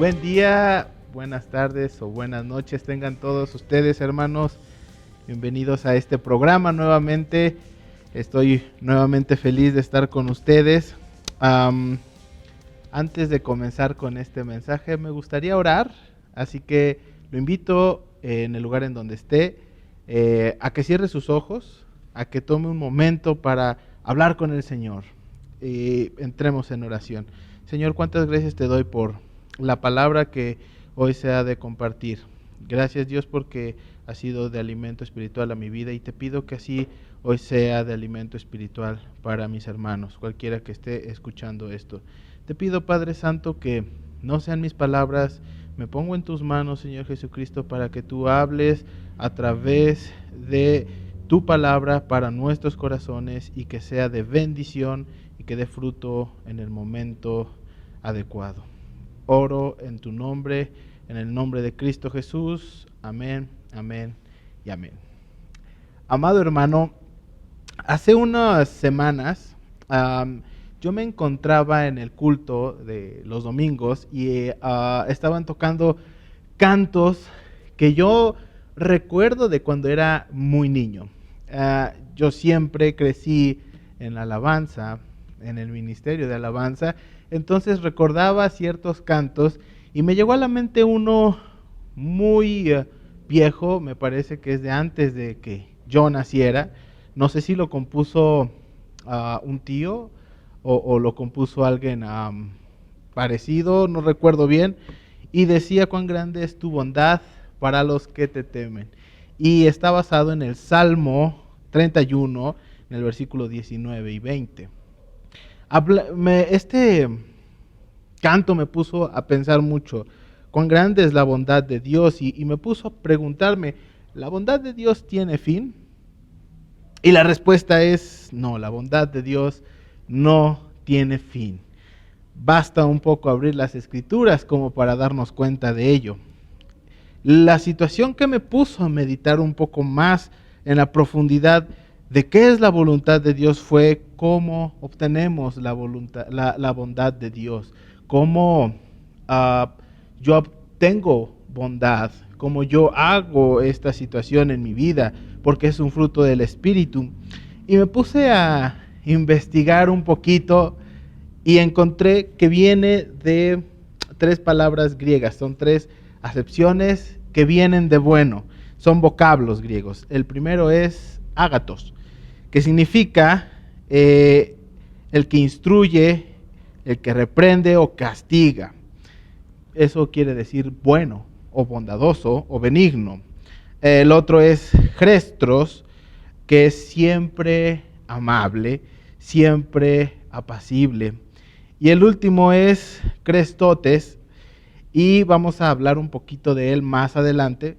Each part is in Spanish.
Buen día, buenas tardes o buenas noches tengan todos ustedes, hermanos. Bienvenidos a este programa nuevamente. Estoy nuevamente feliz de estar con ustedes. Antes de comenzar con este mensaje, me gustaría orar, así que lo invito en el lugar en donde esté a que cierre sus ojos, a que tome un momento para hablar con el Señor. Entremos en oración. Señor, cuántas gracias te doy por la palabra que hoy se ha de compartir. Gracias, Dios, porque ha sido de alimento espiritual a mi vida, y te pido que así hoy sea de alimento espiritual para mis hermanos, cualquiera que esté escuchando esto. Te pido, Padre Santo, que no sean mis palabras. Me pongo en tus manos, Señor Jesucristo, para que tú hables a través de tu palabra para nuestros corazones, y que sea de bendición y que dé fruto en el momento adecuado. Oro en tu nombre, en el nombre de Cristo Jesús. Amén, amén y amén. Amado hermano, hace unas semanas yo me encontraba en el culto de los domingos y estaban tocando cantos que yo recuerdo de cuando era muy niño. Yo siempre crecí en la alabanza, en el ministerio de alabanza, entonces recordaba ciertos cantos y me llegó a la mente uno muy viejo, me parece que es de antes de que yo naciera. No sé si lo compuso un tío o lo compuso alguien parecido, no recuerdo bien, y decía: cuán grande es tu bondad para los que te temen. Y está basado en el Salmo 31, en el versículo 19 y 20. Este canto me puso a pensar mucho cuán grande es la bondad de Dios, y me puso a preguntarme: ¿la bondad de Dios tiene fin? Y la respuesta es no, la bondad de Dios no tiene fin. Basta un poco abrir las escrituras como para darnos cuenta de ello. La situación que me puso a meditar un poco más en la profundidad de qué es la voluntad de Dios fue cómo obtenemos la bondad de Dios, cómo yo obtengo bondad, cómo yo hago esta situación en mi vida, porque es un fruto del Espíritu. Y me puse a investigar un poquito y encontré que viene de 3 palabras griegas, son 3 acepciones que vienen de bueno, son vocablos griegos. El primero es ágatos, que significa el que instruye, el que reprende o castiga. Eso quiere decir bueno, o bondadoso, o benigno. El otro es Chrestos, que es siempre amable, siempre apacible. Y el último es Crestotes, y vamos a hablar un poquito de él más adelante,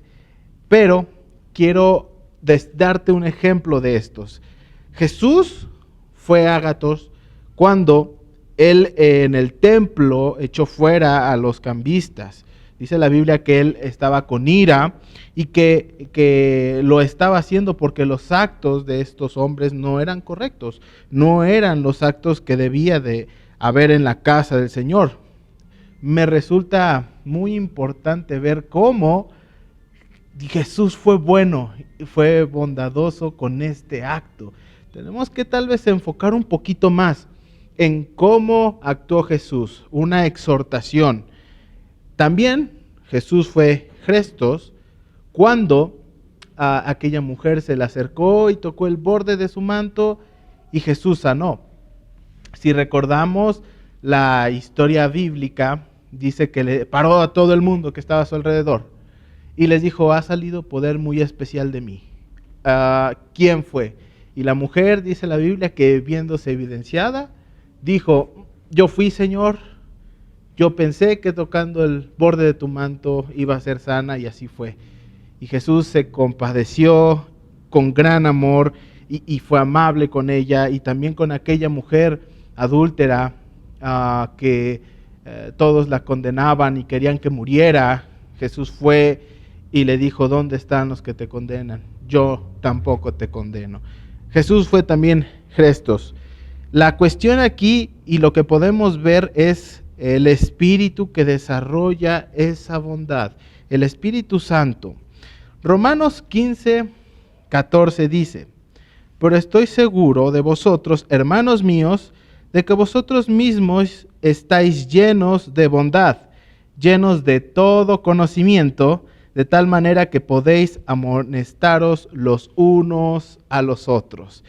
pero quiero darte un ejemplo de estos. Jesús fue ágatos cuando él en el templo echó fuera a los cambistas. Dice la Biblia que él estaba con ira y que lo estaba haciendo porque los actos de estos hombres no eran correctos, no eran los actos que debía de haber en la casa del Señor. Me resulta muy importante ver cómo Jesús fue bueno, fue bondadoso con este acto. Tenemos que tal vez enfocar un poquito más en cómo actuó Jesús, una exhortación. También Jesús fue Chrestos cuando a aquella mujer se le acercó y tocó el borde de su manto y Jesús sanó. Si recordamos la historia bíblica, dice que le paró a todo el mundo que estaba a su alrededor y les dijo: ha salido poder muy especial de mí. ¿Quién fue? Y la mujer, dice la Biblia, que viéndose evidenciada, dijo: yo fui, Señor, yo pensé que tocando el borde de tu manto iba a ser sana, y así fue. Y Jesús se compadeció con gran amor y fue amable con ella, y también con aquella mujer adúltera que todos la condenaban y querían que muriera. Jesús fue y le dijo: ¿dónde están los que te condenan? Yo tampoco te condeno. Jesús fue también Chrestos. La cuestión aquí y lo que podemos ver es el Espíritu que desarrolla esa bondad, el Espíritu Santo. Romanos 15:14 dice: pero estoy seguro de vosotros, hermanos míos, de que vosotros mismos estáis llenos de bondad, llenos de todo conocimiento, de tal manera que podéis amonestaros los unos a los otros.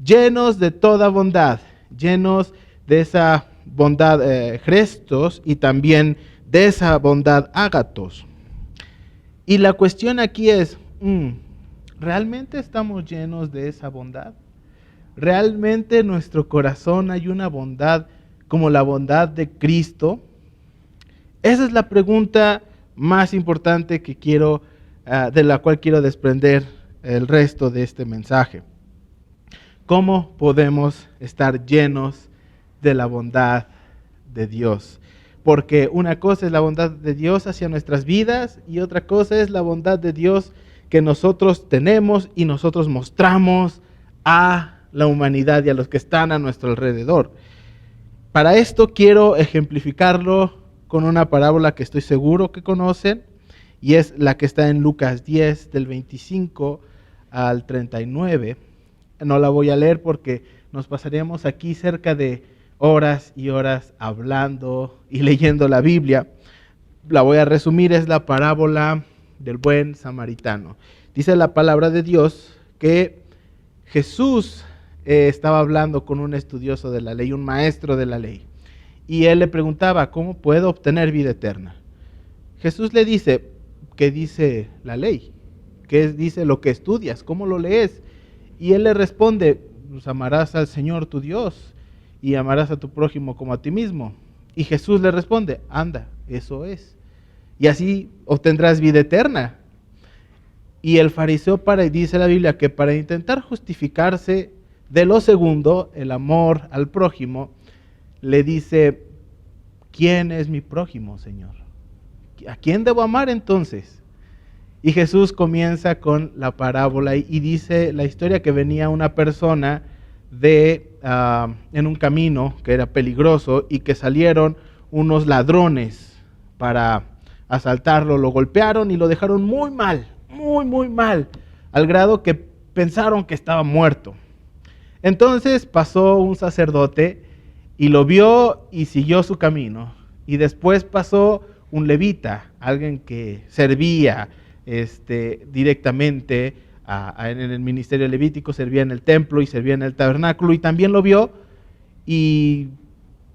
Llenos de toda bondad, llenos de esa bondad Christos y también de esa bondad ágatos. Y la cuestión aquí es, ¿realmente estamos llenos de esa bondad? ¿Realmente en nuestro corazón hay una bondad como la bondad de Cristo? Esa es la pregunta más importante que de la cual quiero desprender el resto de este mensaje. ¿Cómo podemos estar llenos de la bondad de Dios? Porque una cosa es la bondad de Dios hacia nuestras vidas y otra cosa es la bondad de Dios que nosotros tenemos y nosotros mostramos a la humanidad y a los que están a nuestro alrededor. Para esto quiero ejemplificarlo con una parábola que estoy seguro que conocen, y es la que está en Lucas 10, del 25 al 39. No la voy a leer porque nos pasaríamos aquí cerca de horas y horas hablando y leyendo la Biblia. La voy a resumir, es la parábola del buen samaritano. Dice la palabra de Dios que Jesús estaba hablando con un estudioso de la ley, un maestro de la ley, y él le preguntaba: ¿cómo puedo obtener vida eterna? Jesús le dice: ¿qué dice la ley? ¿Qué dice lo que estudias? ¿Cómo lo lees? Y él le responde: pues amarás al Señor tu Dios y amarás a tu prójimo como a ti mismo. Y Jesús le responde: anda, eso es, y así obtendrás vida eterna. Y el fariseo, dice la Biblia, que para intentar justificarse de lo segundo, el amor al prójimo, le dice: ¿quién es mi prójimo, Señor? ¿A quién debo amar entonces? Y Jesús comienza con la parábola y dice la historia que venía una persona en un camino que era peligroso y que salieron unos ladrones para asaltarlo, lo golpearon y lo dejaron muy mal, muy mal, al grado que pensaron que estaba muerto. Entonces pasó un sacerdote y lo vio y siguió su camino. Y después pasó un levita, alguien que servía directamente en el ministerio levítico, servía en el templo y servía en el tabernáculo, y también lo vio y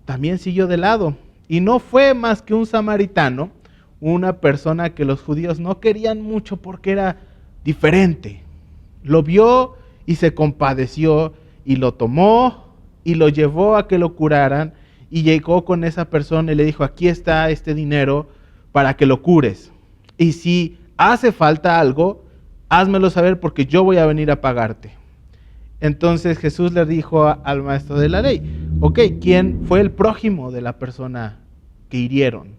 también siguió de lado. Y no fue más que un samaritano, una persona que los judíos no querían mucho porque era diferente. Lo vio y se compadeció y lo tomó y lo llevó a que lo curaran, y llegó con esa persona y le dijo: aquí está este dinero para que lo cures, y si hace falta algo, házmelo saber porque yo voy a venir a pagarte. Entonces Jesús le dijo al maestro de la ley: ok, ¿quién fue el prójimo de la persona que hirieron?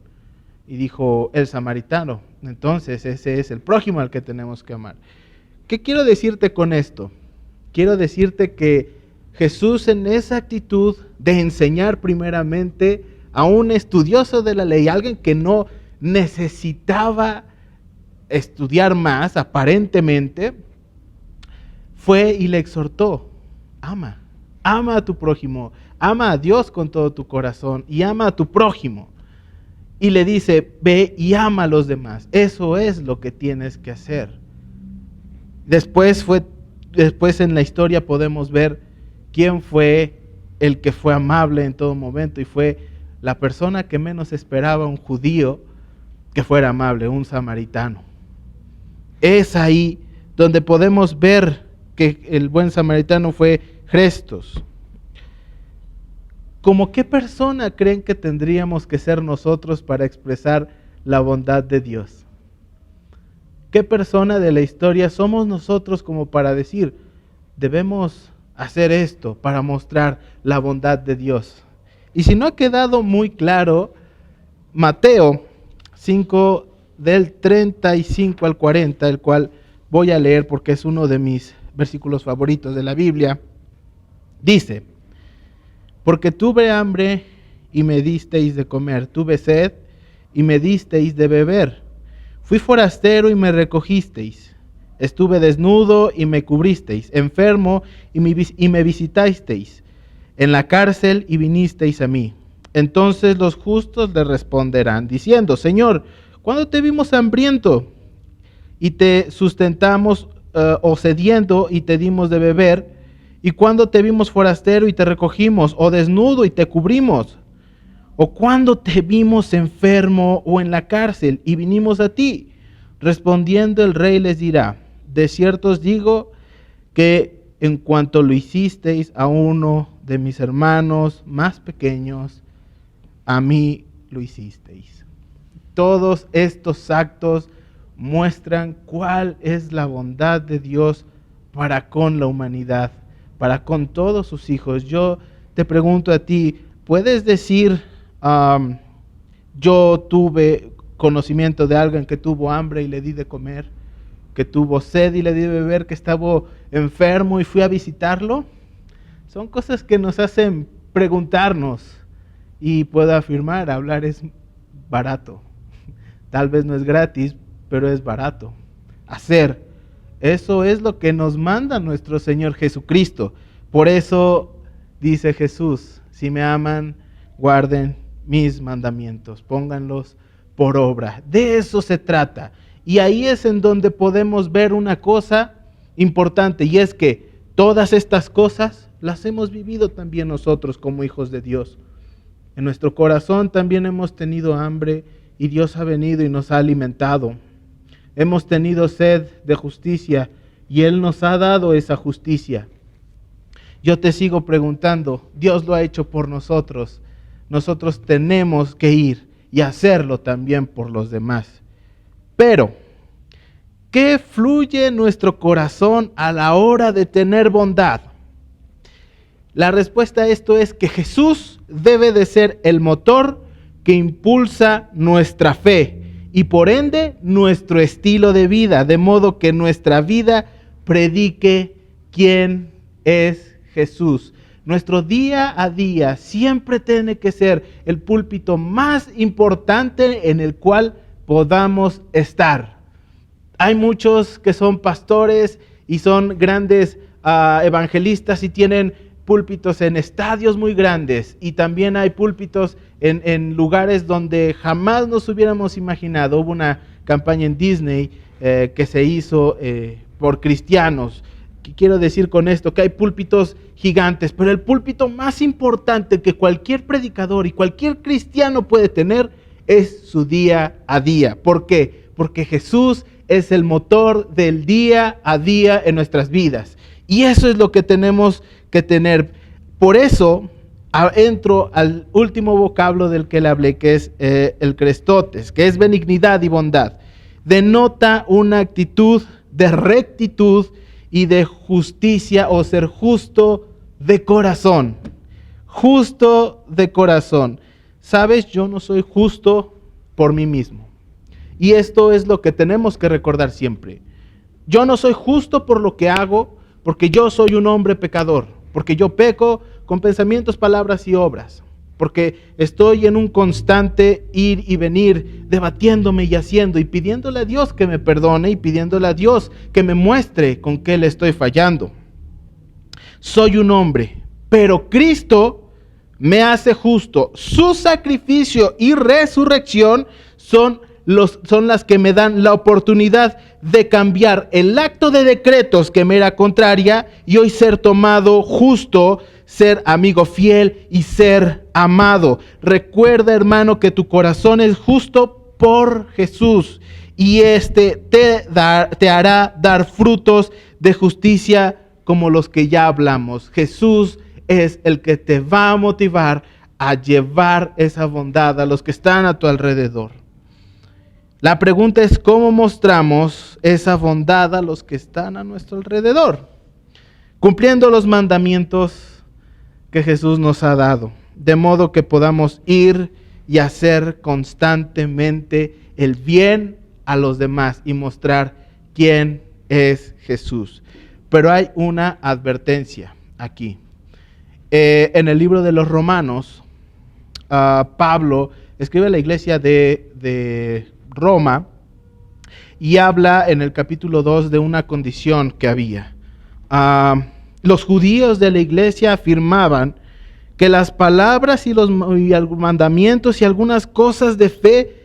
Y dijo: el samaritano. Entonces ese es el prójimo al que tenemos que amar. ¿Qué quiero decirte con esto? Quiero decirte que Jesús, en esa actitud de enseñar primeramente a un estudioso de la ley, alguien que no necesitaba estudiar más aparentemente, fue y le exhortó: ama a tu prójimo, ama a Dios con todo tu corazón y ama a tu prójimo. Y le dice: ve y ama a los demás, eso es lo que tienes que hacer. Después en la historia podemos ver quién fue el que fue amable en todo momento, y fue la persona que menos esperaba un judío que fuera amable, un samaritano. Es ahí donde podemos ver que el buen samaritano fue Christos. ¿Cómo qué persona creen que tendríamos que ser nosotros para expresar la bondad de Dios? ¿Qué persona de la historia somos nosotros como para decir: debemos hacer esto para mostrar la bondad de Dios? Y si no ha quedado muy claro, Mateo 5 del 35 al 40, el cual voy a leer porque es uno de mis versículos favoritos de la Biblia, dice: porque tuve hambre y me disteis de comer. Tuve sed y me disteis de beber. Fui forastero y me recogisteis. Estuve desnudo y me cubristeis. Enfermo y me visitasteis. En la cárcel y vinisteis a mí. Entonces los justos le responderán, diciendo: Señor, ¿cuándo te vimos hambriento y te sustentamos, o sediento y te dimos de beber? ¿Y cuándo te vimos forastero y te recogimos, o desnudo y te cubrimos? ¿O cuándo te vimos enfermo o en la cárcel y vinimos a ti? Respondiendo el rey les dirá: de cierto os digo que en cuanto lo hicisteis a uno de mis hermanos más pequeños, a mí lo hicisteis. Todos estos actos muestran cuál es la bondad de Dios para con la humanidad, para con todos sus hijos. Yo te pregunto a ti, ¿puedes decir, yo tuve conocimiento de alguien que tuvo hambre y le di de comer, que tuvo sed y le di de beber, que estaba enfermo y fui a visitarlo? Son cosas que nos hacen preguntarnos, y puedo afirmar, hablar es barato. Tal vez no es gratis, pero es barato. Hacer, eso es lo que nos manda nuestro Señor Jesucristo. Por eso dice Jesús: si me aman, guarden mis mandamientos, pónganlos por obra. De eso se trata. Y ahí es en donde podemos ver una cosa importante, y es que todas estas cosas las hemos vivido también nosotros como hijos de Dios. En nuestro corazón también hemos tenido hambre y Dios ha venido y nos ha alimentado. Hemos tenido sed de justicia y Él nos ha dado esa justicia. Yo te sigo preguntando, Dios lo ha hecho por nosotros. Nosotros tenemos que ir y hacerlo también por los demás. Pero, ¿qué fluye en nuestro corazón a la hora de tener bondad? La respuesta a esto es que Jesús debe de ser el motor que impulsa nuestra fe y por ende nuestro estilo de vida, de modo que nuestra vida predique quién es Jesús. Nuestro día a día siempre tiene que ser el púlpito más importante en el cual podamos estar. Hay muchos que son pastores y son grandes evangelistas y tienen púlpitos en estadios muy grandes, y también hay púlpitos en lugares donde jamás nos hubiéramos imaginado. Hubo una campaña en Disney que se hizo por cristianos. Quiero decir con esto que hay púlpitos gigantes, pero el púlpito más importante que cualquier predicador y cualquier cristiano puede tener es su día a día. ¿Por qué? Porque Jesús es el motor del día a día en nuestras vidas. Y eso es lo que tenemos que tener. Por eso entro al último vocablo del que le hablé, que es el crestotes, que es benignidad y bondad. Denota una actitud de rectitud y de justicia, o ser justo de corazón. Justo de corazón. Sabes, yo no soy justo por mí mismo. Y esto es lo que tenemos que recordar siempre. Yo no soy justo por lo que hago, porque yo soy un hombre pecador, porque yo peco con pensamientos, palabras y obras, porque estoy en un constante ir y venir, debatiéndome y haciendo y pidiéndole a Dios que me perdone y pidiéndole a Dios que me muestre con qué le estoy fallando. Soy un hombre, pero Cristo me hace justo. Su sacrificio y resurrección son las que me dan la oportunidad de cambiar el acto de decretos que me era contraria y hoy ser tomado justo, ser amigo fiel y ser amado. Recuerda, hermano, que tu corazón es justo por Jesús y te hará dar frutos de justicia como los que ya hablamos. Jesús es el que te va a motivar a llevar esa bondad a los que están a tu alrededor. La pregunta es: ¿cómo mostramos esa bondad a los que están a nuestro alrededor? Cumpliendo los mandamientos que Jesús nos ha dado, de modo que podamos ir y hacer constantemente el bien a los demás y mostrar quién es Jesús. Pero hay una advertencia aquí. En el libro de los Romanos Pablo escribe a la iglesia de Roma y habla en el capítulo 2 de una condición que había. Los judíos de la iglesia afirmaban que las palabras y los mandamientos y algunas cosas de fe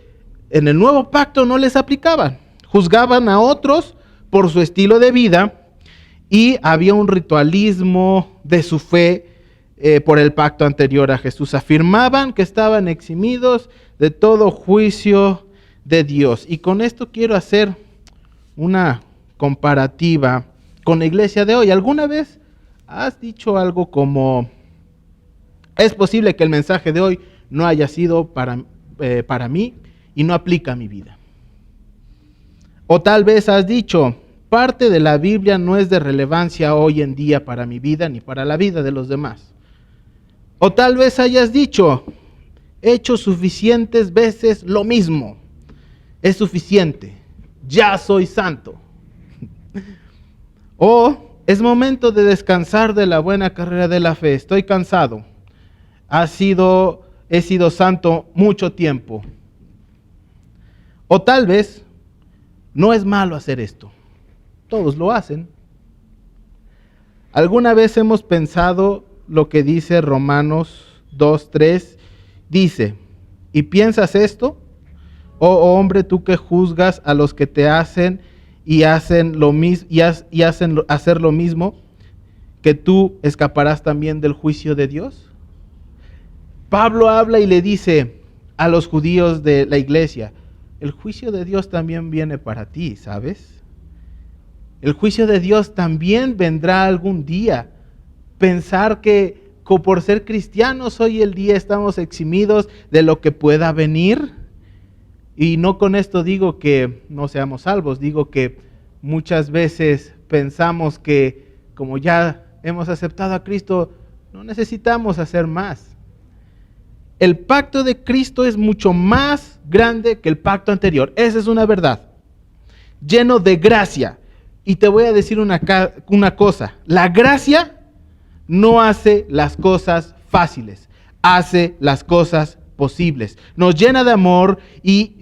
en el nuevo pacto no les aplicaban. Juzgaban a otros por su estilo de vida y había un ritualismo de su fe por el pacto anterior a Jesús. Afirmaban que estaban eximidos de todo juicio de Dios. Y con esto quiero hacer una comparativa con la iglesia de hoy. ¿Alguna vez has dicho algo como: es posible que el mensaje de hoy no haya sido para mí y no aplica a mi vida? O tal vez has dicho: parte de la Biblia no es de relevancia hoy en día para mi vida ni para la vida de los demás. O tal vez hayas dicho: he hecho suficientes veces lo mismo, es suficiente, ya soy santo. O es momento de descansar de la buena carrera de la fe, estoy cansado, he sido santo mucho tiempo. O tal vez no es malo hacer esto, todos lo hacen. ¿Alguna vez hemos pensado lo que dice Romanos 2:3? Dice: ¿y piensas esto? Oh hombre, tú que juzgas a los que te hacen y hacen lo mismo y hacen hacer lo mismo, que tú escaparás también del juicio de Dios. Pablo habla y le dice a los judíos de la iglesia: el juicio de Dios también viene para ti, ¿sabes? El juicio de Dios también vendrá algún día. Pensar que por ser cristianos hoy el día estamos eximidos de lo que pueda venir. Y no con esto digo que no seamos salvos, digo que muchas veces pensamos que como ya hemos aceptado a Cristo, no necesitamos hacer más. El pacto de Cristo es mucho más grande que el pacto anterior. Esa es una verdad. Lleno de gracia. Y te voy a decir una cosa. La gracia no hace las cosas fáciles. Hace las cosas posibles. Nos llena de amor y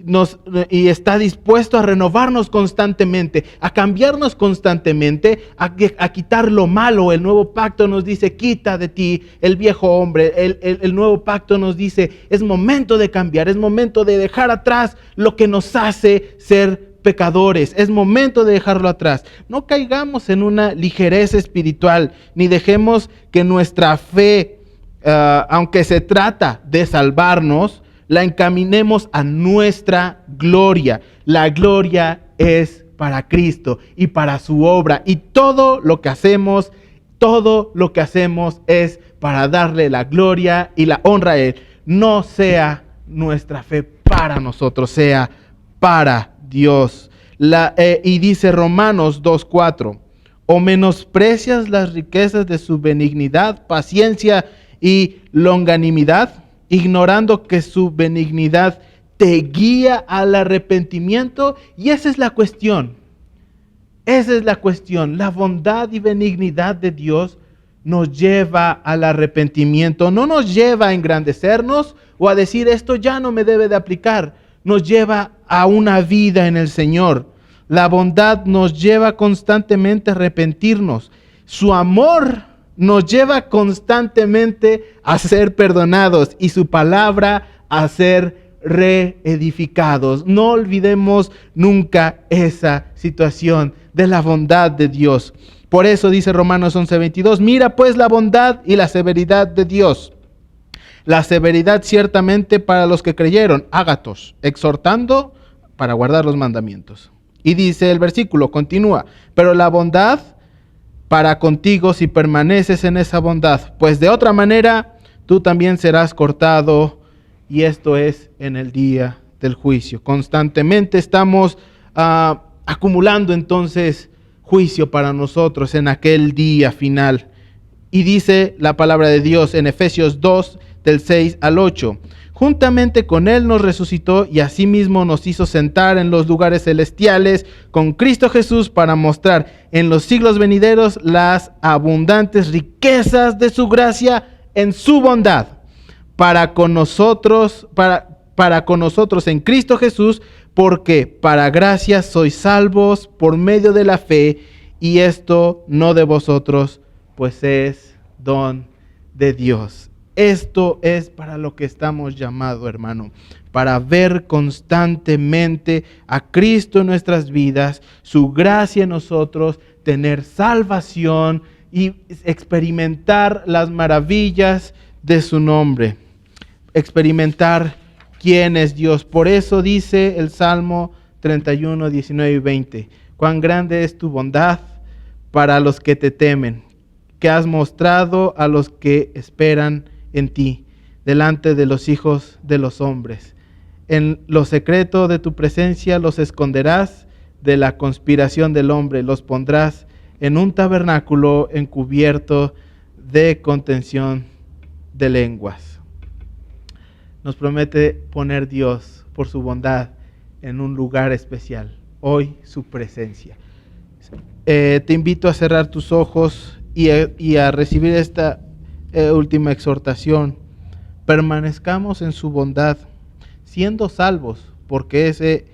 está dispuesto a renovarnos constantemente, a cambiarnos constantemente, a quitar lo malo. El nuevo pacto nos dice: quita de ti el viejo hombre. El nuevo pacto nos dice: es momento de cambiar, es momento de dejar atrás lo que nos hace ser pecadores, es momento de dejarlo atrás. No caigamos en una ligereza espiritual, ni dejemos que nuestra fe, aunque se trata de salvarnos, la encaminemos a nuestra gloria. La gloria es para Cristo y para su obra, y todo lo que hacemos es para darle la gloria y la honra a Él. No sea nuestra fe para nosotros, sea para Dios. Y dice Romanos 2:4: ¿o menosprecias las riquezas de su benignidad, paciencia y longanimidad, ignorando que su benignidad te guía al arrepentimiento? Y esa es la cuestión. La bondad y benignidad de Dios nos lleva al arrepentimiento. No nos lleva a engrandecernos o a decir: esto ya no me debe de aplicar. Nos lleva a una vida en el Señor. La bondad nos lleva constantemente a arrepentirnos. Su amor nos lleva constantemente a ser perdonados, y su palabra a ser reedificados. No olvidemos nunca esa situación de la bondad de Dios. Por eso dice Romanos 11:22: mira pues la bondad y la severidad de Dios. La severidad ciertamente para los que creyeron, ágatos, exhortando para guardar los mandamientos. Y dice el versículo, continúa: pero la bondad para contigo si permaneces en esa bondad, pues de otra manera tú también serás cortado, y esto es en el día del juicio. Constantemente estamos acumulando entonces juicio para nosotros en aquel día final. Y dice la palabra de Dios en Efesios 2, del 6 al 8: juntamente con Él nos resucitó y asimismo nos hizo sentar en los lugares celestiales con Cristo Jesús, para mostrar en los siglos venideros las abundantes riquezas de su gracia en su bondad para con nosotros en Cristo Jesús, porque para gracia sois salvos por medio de la fe, y esto no de vosotros, pues es don de Dios. Esto es para lo que estamos llamados, hermano, para ver constantemente a Cristo en nuestras vidas, su gracia en nosotros, tener salvación y experimentar las maravillas de su nombre, experimentar quién es Dios. Por eso dice el Salmo 31, 19 y 20, cuán grande es tu bondad para los que te temen, que has mostrado a los que esperan en ti, delante de los hijos de los hombres. En lo secreto de tu presencia los esconderás de la conspiración del hombre, los pondrás en un tabernáculo encubierto de contención de lenguas. Nos promete poner Dios por su bondad en un lugar especial, hoy su presencia. Te invito a cerrar tus ojos y a recibir esta última exhortación. Permanezcamos en su bondad, siendo salvos, porque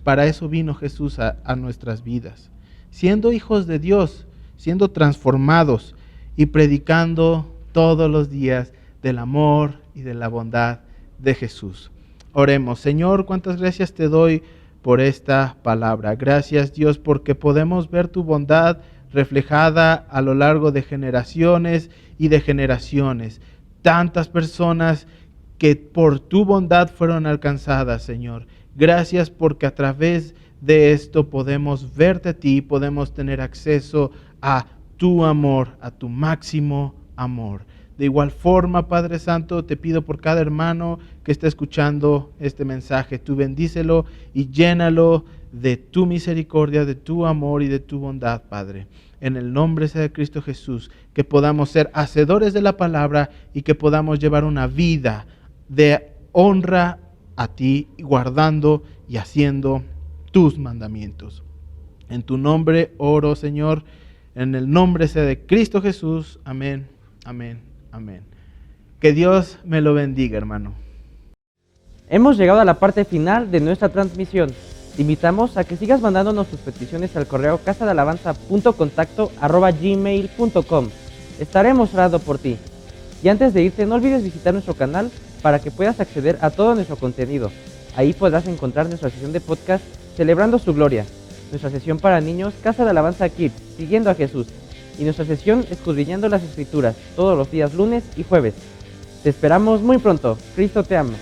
para eso vino Jesús a nuestras vidas. Siendo hijos de Dios, siendo transformados y predicando todos los días del amor y de la bondad de Jesús. Oremos. Señor, cuántas gracias te doy por esta palabra. Gracias, Dios, porque podemos ver tu bondad reflejada a lo largo de generaciones y de generaciones. Tantas personas que por tu bondad fueron alcanzadas, Señor. Gracias porque a través de esto podemos verte a ti, podemos tener acceso a tu amor, a tu máximo amor. De igual forma, Padre Santo, te pido por cada hermano que esté escuchando este mensaje, tú bendícelo y llénalo de tu misericordia, de tu amor y de tu bondad, Padre. En el nombre de Cristo Jesús, que podamos ser hacedores de la palabra y que podamos llevar una vida de honra a ti, guardando y haciendo tus mandamientos. En tu nombre oro, Señor, en el nombre de Cristo Jesús. Amén, amén, amén. Que Dios me lo bendiga, hermano. Hemos llegado a la parte final de nuestra transmisión. Te invitamos a que sigas mandándonos tus peticiones al correo casadealabanza.contacto@gmail.com. Estaremos orando por ti. Y antes de irte, no olvides visitar nuestro canal para que puedas acceder a todo nuestro contenido. Ahí podrás encontrar nuestra sesión de podcast Celebrando su Gloria, nuestra sesión para niños Casa de Alabanza Kids, Siguiendo a Jesús, y nuestra sesión Escudriñando las Escrituras, todos los días lunes y jueves. Te esperamos muy pronto. Cristo te ama.